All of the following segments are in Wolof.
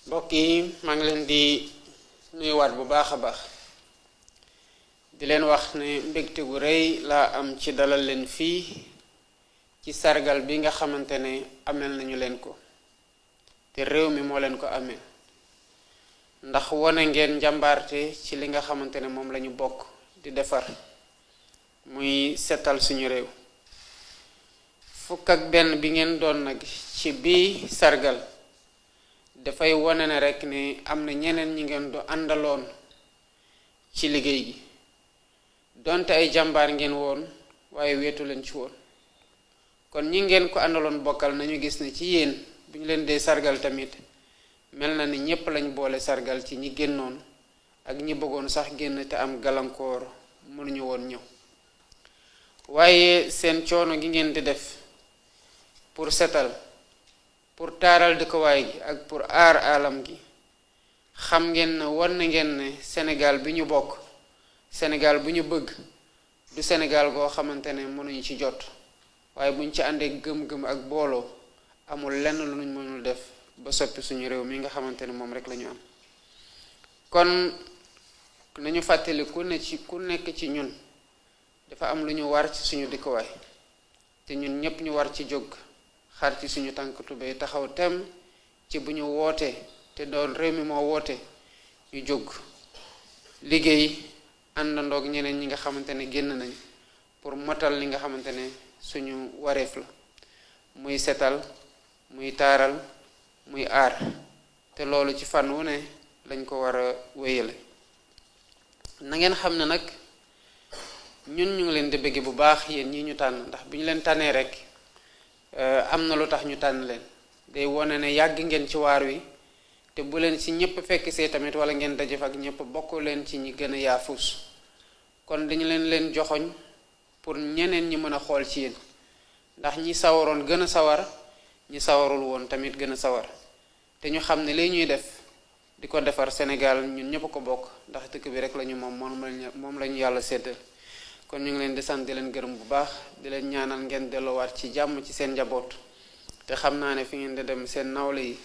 mbokk yi maa ngi leen di nuyuwaat bu baax a baax di leen wax ne mbégte gu rëy laa am ci dalal leen fii ci sargal bi nga xamante ne amel nañu leen ko te réew mi moo leen ko amee ndax wone ngeen njàmbaarte ci li nga xamante ne moom lañu bokk di defar muy setal suñu réew. fukk ak benn bi ngeen doon nag ci bii sargal dafay wone ne rekk ne am na ñeneen ñi ngeen do àndaloon ci liggéey gi donte ay jàmbaar ngeen woon waaye weetu leen ci woon kon ñi ngeen ko àndaloon bokkal nañu gis ne ci yéen bu ñu leen dee sargal tamit mel na ni ñépp lañ boole sargal ci ñi génnoon ak ñi bëggoon sax génn te am gàllankoor mënuñu woon ñëw waaye seen coono gi ngeen di def pour setal pour taaral dëkkuwaay gi ak pour aar alam gi xam ngeen ne wan na ngeen ne Sénégal bi ñu bokk Sénégal bu ñu bëgg du Sénégal goo xamante ne mënuñu ci jot waaye buñ ci àndee gëm-gëm ak booloo amul lenn lu ñu mënul def ba soppi suñu réew mi nga xamante ne moom rek lañu am. kon nañu fàttali ku nekk ci ñun dafa am lu ñu war ci suñu dëkkuwaay te ñun ñépp ñu war ci jóg xar ci suñu tànk tubéy taxaw tem ci bu ñu wootee te doon réew mi moo woote ñu jóg liggéey àndandoog ñeneen ñi nga xamante ne génn nañ pour motal li nga xamante ne suñu wareef la muy setal muy taaral muy aar te loolu ci fànn wu ne lañ ko war a wéyale. na ngeen xam ne nag ñun ñu ngi leen di bëgg bu baax yéen ñi ñu tànn ndax bu ñu leen tànnee rek am na lu tax ñu tànn leen day wone ne yàgg ngeen ci waar wi te bu leen ci ñëpp fekk see tamit wala ngeen dajef ak ñëpp bokk leen ci ñi gën a yaafus kon dañu leen joxoñ pour ñeneen ñi mën a xool ci yéen ndax ñi sawaroon gën a sawar ñi sawarul woon tamit gën a sawar te ñu xam ne li ñuy def di ko defar Sénégal ñun ñëpp ko bokk ndax dëkk bi rek lañu moom lañu yàlla séddal. kon ñu ngi leen di sant di leen gërëm bu baax di leen ñaanal ngeen delluwaat ci jàmm ci seen njaboot te xam naa ne fi ngeen di dem seen nawle yi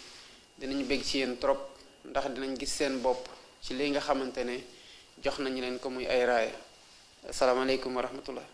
dinañu bég ci yéen trop ndax dinañ gis seen bopp ci li nga xamante ne jox nañu leen ko muy ay raaya. asalaamaaleykum wa rahmatullah.